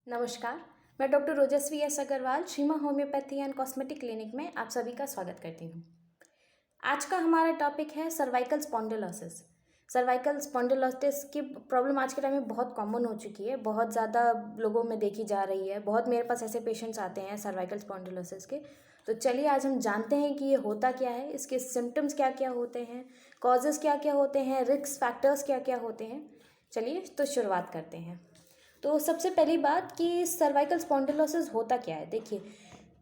नमस्कार। मैं doctor Rojasvi S Agarwal Shrima homeopathy and cosmetic clinic में आप सभी का स्वागत करती हूँ। आज का हमारा टॉपिक है सर्वाइकल स्पॉन्डिलोसिस। सर्वाइकल स्पॉन्डिलोसिस की प्रॉब्लम आज के टाइम में बहुत कॉमन हो चुकी है, बहुत ज़्यादा लोगों में देखी जा रही है। बहुत मेरे पास ऐसे पेशेंट्स आते हैं सर्वाइकल स्पॉन्डिलोसिस के। तो चलिए आज हम जानते हैं कि ये होता क्या है, इसके सिम्टम्स क्या क्या होते हैं, कॉजेज़ क्या क्या होते हैं, रिस्क फैक्टर्स क्या क्या होते हैं। चलिए तो शुरुआत करते हैं। तो सबसे पहली बात कि सर्वाइकल स्पॉन्डिलोसिस होता क्या है। देखिए,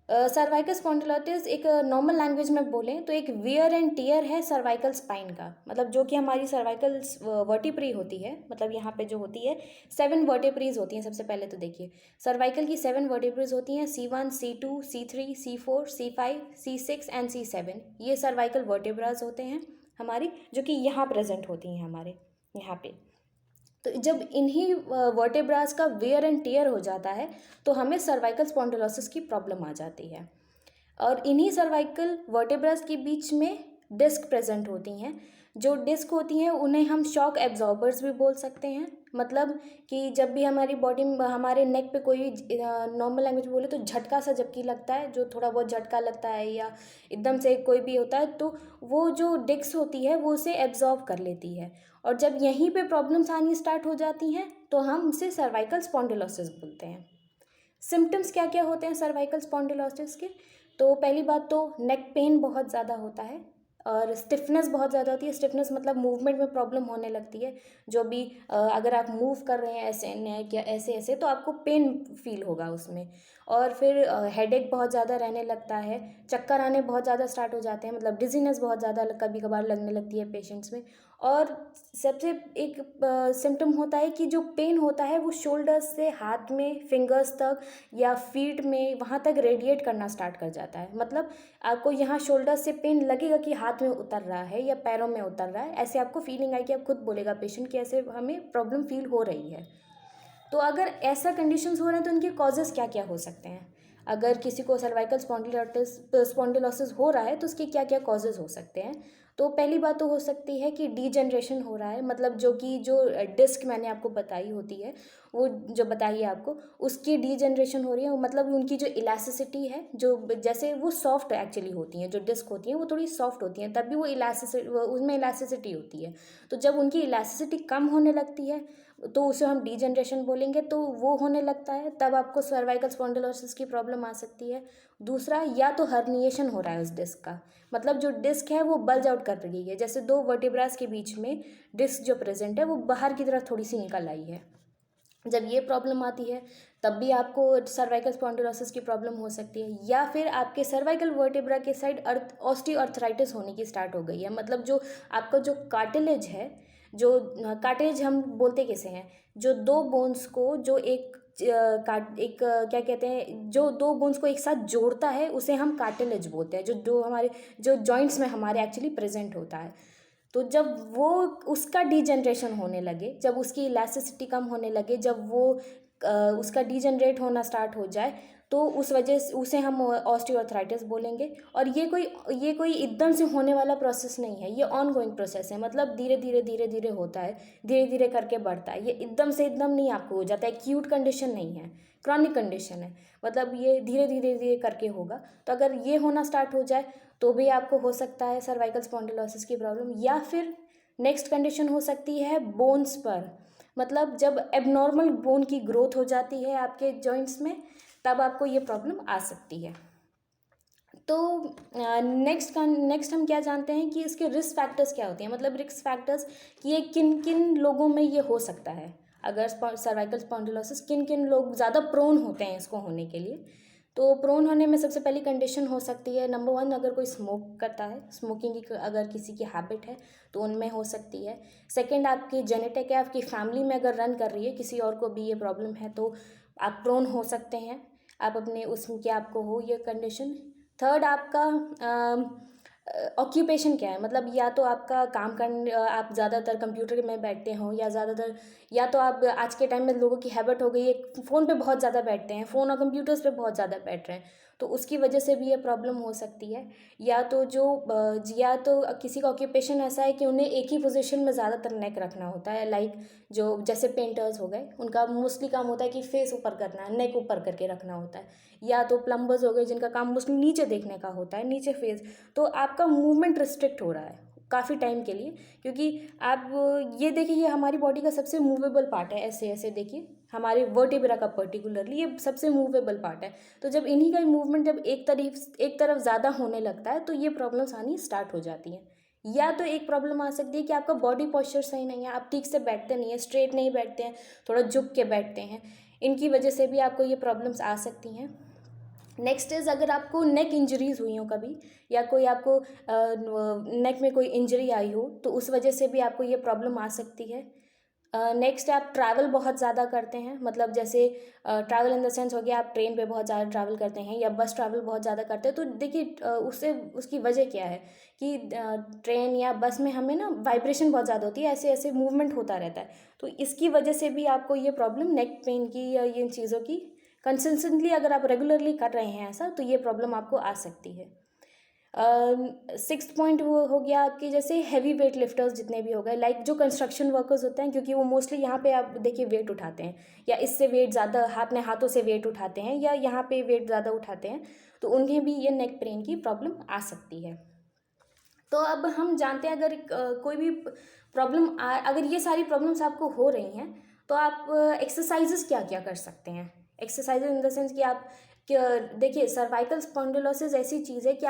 सर्वाइकल स्पॉन्डिलोसिस एक नॉर्मल लैंग्वेज में बोलें तो एक वियर एंड टियर है सर्वाइकल स्पाइन का। मतलब जो कि हमारी सर्वाइकल वर्टिब्री होती है, मतलब यहाँ पे जो होती है 7 वर्टिब्रीज होती हैं। सबसे पहले तो देखिए सर्वाइकल की 7 वर्टिब्रीज होती हैं, C1, C2, C3, C4, C5, C6 and C7। ये सर्वाइकल वर्टिब्राज होते हैं हमारी, जो कि यहाँ प्रेजेंट होती हैं हमारे यहाँ पे। तो जब इन्हीं वर्टेब्रास का वेयर एंड टियर हो जाता है तो हमें सर्वाइकल स्पॉन्डिलोसिस की प्रॉब्लम आ जाती है। और इन्हीं सर्वाइकल वर्टेब्रास के बीच में डिस्क प्रेजेंट होती हैं। जो डिस्क होती हैं उन्हें हम शॉक एब्जॉर्बर्स भी बोल सकते हैं। मतलब कि जब भी हमारी बॉडी में हमारे नेक पे कोई नॉर्मल लैंग्वेज बोले तो झटका सा जबकि लगता है, जो थोड़ा बहुत झटका लगता है या एकदम से कोई भी होता है, तो वो जो डिस्क होती है वो उसे एब्जॉर्ब कर लेती है। और जब यहीं पे प्रॉब्लम्स आनी स्टार्ट हो जाती हैं तो हम उसे सर्वाइकल स्पॉन्डिलोसिस बोलते हैं। सिम्टम्स क्या क्या होते हैं सर्वाइकल स्पॉन्डिलोसिस के। तो पहली बात तो नेक पेन बहुत ज़्यादा होता है और स्टिफनेस बहुत ज़्यादा होती है। स्टिफनेस मतलब मूवमेंट में प्रॉब्लम होने लगती है। जो भी अगर आप मूव कर रहे हैं ऐसे नेक या ऐसे ऐसे तो आपको पेन फील होगा उसमें। और फिर हेडेक बहुत ज़्यादा रहने लगता है, चक्कर आने बहुत ज़्यादा स्टार्ट हो जाते हैं, मतलब डिजीनेस बहुत ज़्यादा कभी कभार लगने लगती है पेशेंट्स में। और सबसे एक सिम्टम होता है कि जो पेन होता है वो शोल्डर्स से हाथ में, फिंगर्स तक या फीट में, वहाँ तक रेडिएट करना स्टार्ट कर जाता है। मतलब आपको यहाँ शोल्डर से पेन लगेगा कि हाथ में उतर रहा है या पैरों में उतर रहा है, ऐसे आपको फीलिंग आएगी। आप खुद बोलेगा पेशेंट कि ऐसे हमें प्रॉब्लम फील हो रही है। तो अगर ऐसा कंडीशंस हो रहे हैं तो इनके कॉजेज़ क्या क्या हो सकते हैं। अगर किसी को सर्वाइकल स्पॉन्डिलोसिस हो रहा है तो उसके क्या क्या कॉजेज़ हो सकते हैं। तो पहली बात तो हो सकती है कि डीजनरेशन हो रहा है, मतलब जो डिस्क मैंने आपको बताई होती है, वो जो बताई है आपको, उसकी डीजनरेशन हो रही है। मतलब उनकी जो इलास्टिसिटी है, जो जैसे वो सॉफ्ट एक्चुअली होती हैं, जो डिस्क होती हैं वो थोड़ी सॉफ्ट होती हैं, तब भी वो उसमें इलास्टिसिटी होती है। तो जब उनकी इलास्टिसिटी कम होने लगती है तो उसे हम डीजनरेशन बोलेंगे। तो वो होने लगता है तब आपको सर्वाइकल स्पॉन्डिलोसिस की प्रॉब्लम आ सकती है। दूसरा, या तो हर्निएशन हो रहा है उस डिस्क का, मतलब जो डिस्क है वो बल्ज आउट कर रही है, जैसे दो वर्टिब्रास के बीच में डिस्क जो प्रेजेंट है वो बाहर की तरफ थोड़ी सी निकल आई है। जब ये प्रॉब्लम आती है तब भी आपको सर्वाइकल स्पॉन्डिलोसिस की प्रॉब्लम हो सकती है। या फिर आपके सर्वाइकल वर्टिब्रा के साइड ऑस्टियोआर्थराइटिस होने की स्टार्ट हो गई है। मतलब जो आपका जो कार्टिलेज है, जो कार्टिलेज हम बोलते कैसे हैं, जो दो बोन्स को जो क्या कहते हैं, जो दो बोन्स को एक साथ जोड़ता है उसे हम कार्टिलेज बोलते हैं, जो हमारे जो जॉइंट्स में हमारे एक्चुअली प्रेजेंट होता है। तो जब वो उसका डीजनरेशन होने लगे, जब उसकी इलास्टिसिटी कम होने लगे, जब वो उसका डीजनरेट होना स्टार्ट हो जाए तो उस वजह से उसे हम ऑस्टियोआर्थराइटिस बोलेंगे। और ये कोई एकदम से होने वाला प्रोसेस नहीं है, ये ऑन गोइंग प्रोसेस है। मतलब धीरे धीरे धीरे धीरे होता है, धीरे धीरे करके बढ़ता है। ये एकदम से एकदम नहीं आपको हो जाता है, एक्यूट कंडीशन नहीं है, क्रॉनिक कंडीशन है। मतलब ये धीरे धीरे धीरे करके होगा। तो अगर ये होना स्टार्ट हो जाए तो भी आपको हो सकता है सर्वाइकल स्पॉन्डिलोसिस की प्रॉब्लम। या फिर नेक्स्ट कंडीशन हो सकती है बोन्स पर, मतलब जब एबनॉर्मल बोन की ग्रोथ हो जाती है आपके जॉइंट्स में तब आपको ये प्रॉब्लम आ सकती है। तो नेक्स्ट हम क्या जानते हैं कि इसके रिस्क फैक्टर्स क्या होते हैं। मतलब रिस्क फैक्टर्स कि ये किन किन लोगों में ये हो सकता है। अगर सर्वाइकल स्पॉन्डिलोसिस किन किन लोग ज़्यादा प्रोन होते हैं इसको होने के लिए। तो प्रोन होने में सबसे पहली कंडीशन हो सकती है, नंबर 1, अगर कोई स्मोक करता है, स्मोकिंग की अगर किसी की हैबिट है तो उनमें हो सकती है। सेकंड, आपकी जेनेटिक है, आपकी फैमिली में अगर रन कर रही है, किसी और को भी ये प्रॉब्लम है तो आप प्रोन हो सकते हैं, आप अपने उसमें क्या आपको हो ये कंडीशन। थर्ड, आपका ऑक्यूपेशन क्या है, मतलब या तो आपका काम करने आप ज़्यादातर कंप्यूटर में बैठते हो, या ज़्यादातर, या तो आप आज के टाइम में लोगों की हैबिट हो गई है फ़ोन पे बहुत ज़्यादा बैठते हैं, फ़ोन और कंप्यूटर्स पे बहुत ज़्यादा बैठ रहे हैं। तो उसकी वजह से भी ये प्रॉब्लम हो सकती है। या तो किसी का ऑक्यूपेशन ऐसा है कि उन्हें एक ही पोजीशन में ज़्यादातर नेक रखना होता है, लाइक जो जैसे पेंटर्स हो गए, उनका मोस्टली काम होता है कि फेस ऊपर करना है, नेक ऊपर करके रखना होता है। या तो प्लम्बर्स हो गए जिनका काम मोस्टली नीचे देखने का होता है, नीचे फेस। तो आपका मूवमेंट रिस्ट्रिक्ट हो रहा है काफ़ी टाइम के लिए, क्योंकि आप ये देखिए, ये हमारी बॉडी का सबसे मूवेबल पार्ट है। ऐसे ऐसे देखिए, हमारे वर्टिब्रा का पर्टिकुलरली ये सबसे मूवेबल पार्ट है। तो जब इन्हीं का मूवमेंट जब एक तरफ ज़्यादा होने लगता है तो ये प्रॉब्लम्स आनी स्टार्ट हो जाती हैं। या तो एक प्रॉब्लम आ सकती है कि आपका बॉडी पोस्चर सही नहीं है, आप ठीक से बैठते नहीं हैं, स्ट्रेट नहीं बैठते हैं, थोड़ा झुक के बैठते हैं। इनकी वजह से भी आपको ये प्रॉब्लम्स आ सकती हैं। नेक्स्ट इज़, अगर आपको नेक इंजरीज़ हुई हो कभी, या कोई आपको नेक में कोई इंजरी आई हो, तो उस वजह से भी आपको ये प्रॉब्लम आ सकती है। नेक्स्ट, आप ट्रैवल बहुत ज़्यादा करते हैं, मतलब जैसे ट्रैवल इन द सेंस हो गया, आप ट्रेन पे बहुत ज़्यादा ट्रैवल करते हैं या बस ट्रैवल बहुत ज़्यादा करते हैं। तो देखिए उससे उसकी वजह क्या है कि ट्रेन या बस में हमें ना वाइब्रेशन बहुत ज़्यादा होती है, ऐसे ऐसे मूवमेंट होता रहता है। तो इसकी वजह से भी आपको ये प्रॉब्लम नेक पेन की या इन चीज़ों की कंसिस्टेंटली, अगर आप रेगुलरली कर रहे हैं ऐसा, तो ये प्रॉब्लम आपको आ सकती है। सिक्स्थ पॉइंट वो हो गया आपकी, जैसे हैवी वेट लिफ्टर्स जितने भी हो गए, लाइक जो कंस्ट्रक्शन वर्कर्स होते हैं, क्योंकि वो मोस्टली यहाँ पे आप देखिए वेट उठाते हैं, या इससे वेट ज़्यादा अपने हाथों से वेट उठाते हैं, या यहाँ पे वेट ज़्यादा उठाते हैं, तो उन्हें भी ये नेक पेन की प्रॉब्लम आ सकती है। तो अब हम जानते हैं, अगर कोई भी प्रॉब्लम अगर ये सारी प्रॉब्लम्स आपको हो रही हैं, तो आप एक्सरसाइजेस क्या क्या कर सकते हैं। एक्सरसाइजेज इन द सेंस कि आप देखिए, सर्वाइकल स्पॉन्डिलोसिस ऐसी चीज़ है कि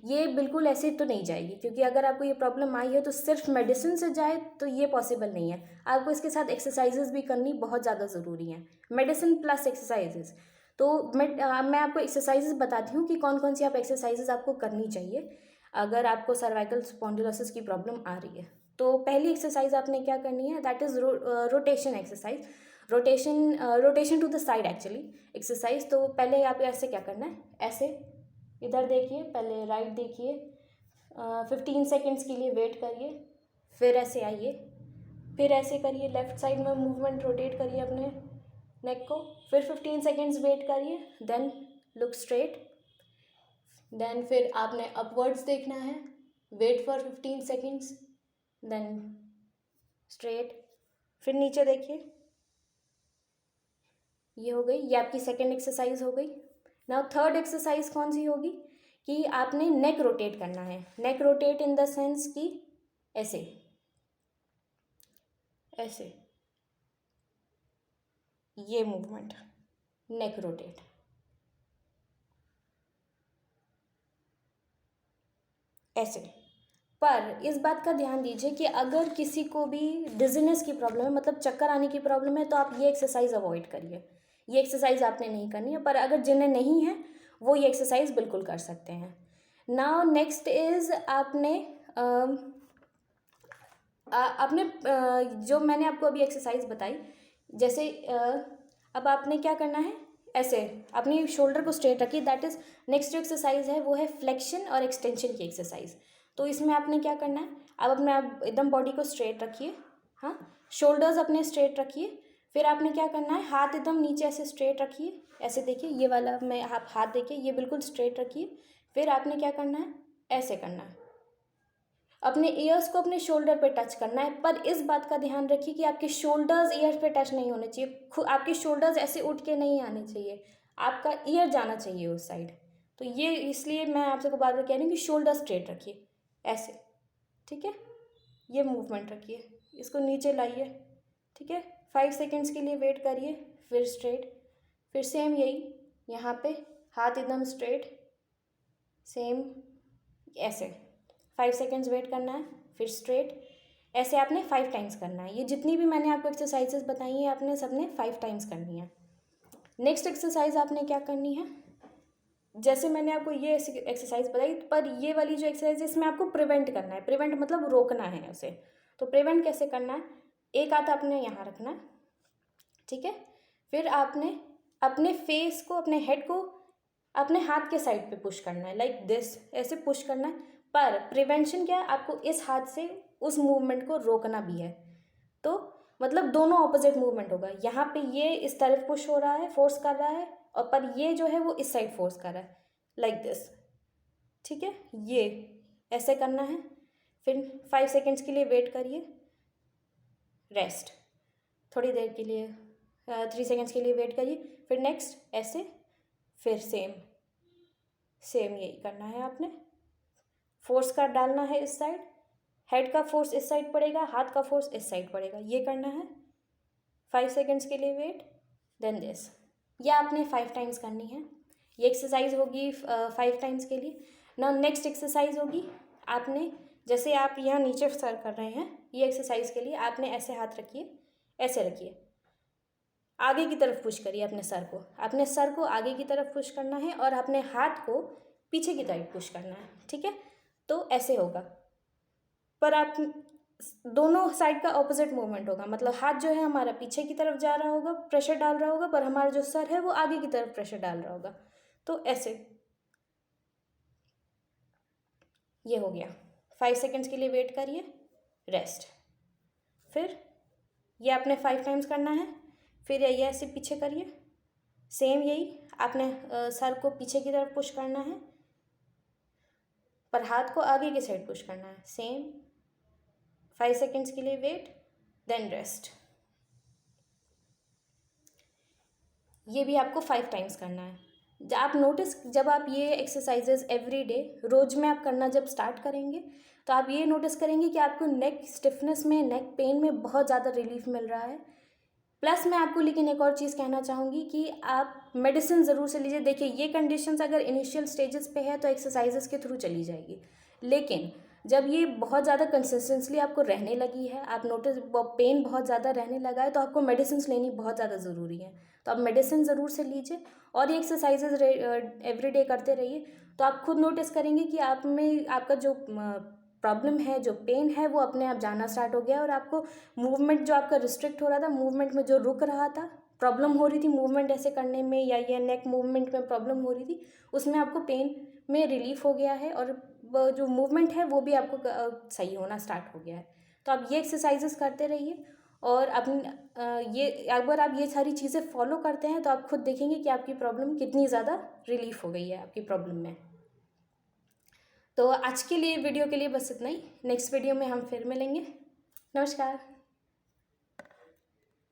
ये बिल्कुल ऐसे तो नहीं जाएगी, क्योंकि अगर आपको ये प्रॉब्लम आई है तो सिर्फ मेडिसिन से जाए तो ये पॉसिबल नहीं है। आपको इसके साथ एक्सरसाइजेज भी करनी बहुत ज़्यादा ज़रूरी हैं, मेडिसिन प्लस एक्सरसाइजेज। तो मैं आपको एक्सरसाइजेज बताती हूँ कि कौन कौन सी आप एक्सरसाइजेज आपको करनी चाहिए अगर आपको सर्वाइकल स्पॉन्डिलोसिस की प्रॉब्लम आ रही है। तो पहली एक्सरसाइज आपने क्या करनी है, that is rotation exercise. Rotation to the side actually exercise. तो पहले आप ऐसे क्या करना है, ऐसे इधर देखिए, पहले राइट देखिए, 15 सेकेंड्स के लिए वेट करिए, फिर ऐसे आइए, फिर ऐसे करिए, लेफ्ट साइड में मूवमेंट रोटेट करिए अपने नेक को, फिर 15 सेकेंड्स वेट करिए, देन लुक स्ट्रेट, देन फिर आपने अपवर्ड्स देखना है, wait for 15 seconds, then straight, फिर नीचे देखिए। ये हो गई, ये आपकी सेकेंड एक्सरसाइज हो गई। नाउ थर्ड एक्सरसाइज कौन सी होगी कि आपने नेक रोटेट करना है। नेक रोटेट इन द सेंस कि ऐसे ऐसे, ये मूवमेंट, नेक रोटेट। ऐसे। पर इस बात का ध्यान दीजिए कि अगर किसी को भी डिजीनेस की प्रॉब्लम है, मतलब चक्कर आने की प्रॉब्लम है, तो आप ये एक्सरसाइज अवॉइड करिए। ये एक्सरसाइज आपने नहीं करनी है। पर अगर जिन्हें नहीं है वो ये एक्सरसाइज बिल्कुल कर सकते हैं। नाउ नेक्स्ट इज, जो मैंने आपको अभी एक्सरसाइज बताई, जैसे अब आपने क्या करना है, ऐसे अपनी शोल्डर को स्ट्रेट रखिए। दैट इज नेक्स्ट जो एक्सरसाइज है वो है फ्लेक्शन और एक्सटेंशन की एक्सरसाइज। तो इसमें आपने क्या करना है, आप एकदम बॉडी को स्ट्रेट रखिए, हाँ, शोल्डर्स अपने स्ट्रेट रखिए। फिर आपने क्या करना है, हाथ एकदम नीचे ऐसे स्ट्रेट रखिए, ऐसे देखिए, ये वाला मैं आप हाथ देखिए, ये बिल्कुल स्ट्रेट रखिए। फिर आपने क्या करना है, ऐसे करना है, अपने ईयर्स को अपने शोल्डर पे टच करना है। पर इस बात का ध्यान रखिए कि आपके शोल्डर्स ईयर पे टच नहीं होने चाहिए, आपके शोल्डर्स ऐसे उठ के नहीं आने चाहिए, आपका ईयर जाना चाहिए उस साइड। तो ये इसलिए मैं आपसे को बार बार कह रही हूँ कि शोल्डर स्ट्रेट रखिए, ऐसे, ठीक है। ये मूवमेंट रखिए, इसको नीचे लाइए, ठीक है। 5 सेकेंड्स के लिए वेट करिए, फिर स्ट्रेट, फिर सेम यही, यहाँ पे हाथ एकदम स्ट्रेट, सेम ऐसे 5 सेकेंड्स वेट करना है, फिर स्ट्रेट। ऐसे आपने 5 टाइम्स करना है। ये जितनी भी मैंने आपको एक्सरसाइजेस बताई हैं आपने सबने 5 टाइम्स करनी है। नेक्स्ट एक्सरसाइज आपने क्या करनी है, जैसे मैंने आपको ये एक्सरसाइज बताई, पर ये वाली जो एक्सरसाइज है इसमें आपको प्रिवेंट करना है। प्रिवेंट मतलब रोकना है उसे। तो प्रिवेंट कैसे करना है, एक हाथ आपने यहाँ रखना है, ठीक है। फिर आपने अपने फेस को, अपने हेड को अपने हाथ के साइड पे पुश करना है, लाइक दिस, ऐसे पुश करना है। पर प्रिवेंशन क्या है, आपको इस हाथ से उस मूवमेंट को रोकना भी है। तो मतलब दोनों ऑपोजिट मूवमेंट होगा। यहाँ पे ये इस तरफ पुश हो रहा है, फोर्स कर रहा है, और पर ये जो है वो इस साइड फोर्स कर रहा है, लाइक दिस। ठीक है, ये ऐसे करना है। फिर 5 सेकेंड्स के लिए वेट करिए, रेस्ट। थोड़ी देर के लिए 3 सेकेंड्स के लिए वेट करिए, फिर नेक्स्ट ऐसे, फिर सेम यही करना है आपने। फोर्स का डालना है इस साइड, हेड का फोर्स इस साइड पड़ेगा, हाथ का फोर्स इस साइड पड़ेगा, ये करना है। 5 सेकेंड्स के लिए वेट, देन दिस। यह आपने 5 टाइम्स करनी है। ये एक्सरसाइज होगी 5 टाइम्स के लिए। ना नेक्स्ट एक्सरसाइज होगी, आपने जैसे आप यहाँ नीचे सर कर रहे हैं, ये एक्सरसाइज के लिए आपने ऐसे हाथ रखिए, ऐसे रखिए, आगे की तरफ पुश करिए अपने सर को आगे की तरफ पुश करना है, और अपने हाथ को पीछे की तरफ पुश करना है। ठीक है, तो ऐसे होगा, पर आप दोनों साइड का ऑपोजिट मूवमेंट होगा। मतलब हाथ जो है हमारा पीछे की तरफ जा रहा होगा, प्रेशर डाल रहा होगा, पर हमारा जो सर है वो आगे की तरफ प्रेशर डाल रहा होगा। तो ऐसे, ये हो गया। 5 सेकेंड्स के लिए वेट करिए, रेस्ट। फिर ये आपने 5 टाइम्स करना है। फिर ये ऐसे पीछे करिए, सेम यही आपने सर को पीछे की तरफ पुश करना है, पर हाथ को आगे की साइड पुश करना है, सेम। 5 सेकेंड्स के लिए वेट, देन रेस्ट। ये भी आपको 5 टाइम्स करना है। आप नोटिस, जब आप ये एक्सरसाइजेज एवरी डे रोज में आप करना जब स्टार्ट करेंगे, तो आप ये नोटिस करेंगे कि आपको नेक स्टिफनेस में, नेक पेन में बहुत ज़्यादा रिलीफ मिल रहा है। प्लस मैं आपको लेकिन एक और चीज़ कहना चाहूँगी कि आप मेडिसिन ज़रूर से लीजिए। देखिए, ये कंडीशंस अगर इनिशियल स्टेजेस पे है तो एक्सरसाइजेस के थ्रू चली जाएगी, लेकिन जब ये बहुत ज़्यादा कंसिस्टेंसली आपको रहने लगी है, आप नोटिस पेन बहुत ज़्यादा रहने लगा है, तो आपको मेडिसिन लेनी बहुत ज़्यादा ज़रूरी है। तो आप मेडिसिन ज़रूर से लीजिए, और ये एक्सरसाइजेज एवरी डे करते रहिए, तो आप खुद नोटिस करेंगे कि आप में आपका जो प्रॉब्लम है, जो पेन है, वो अपने आप जाना स्टार्ट हो गया, और आपको मूवमेंट जो आपका रिस्ट्रिक्ट हो रहा था, मूवमेंट में जो रुक रहा था, प्रॉब्लम हो रही थी मूवमेंट ऐसे करने में, या ये नेक मूवमेंट में प्रॉब्लम हो रही थी, उसमें आपको पेन में रिलीफ हो गया है, और जो मूवमेंट है वो भी आपको सही होना स्टार्ट हो गया है। तो आप ये एक्सरसाइजेस करते रहिए, और अपनी ये अगर आप ये सारी चीज़ें फॉलो करते हैं तो आप खुद देखेंगे कि आपकी प्रॉब्लम कितनी ज़्यादा रिलीफ हो गई है आपकी प्रॉब्लम में। तो आज के लिए वीडियो के लिए बस इतना ही। नेक्स्ट वीडियो में हम फिर मिलेंगे। नमस्कार।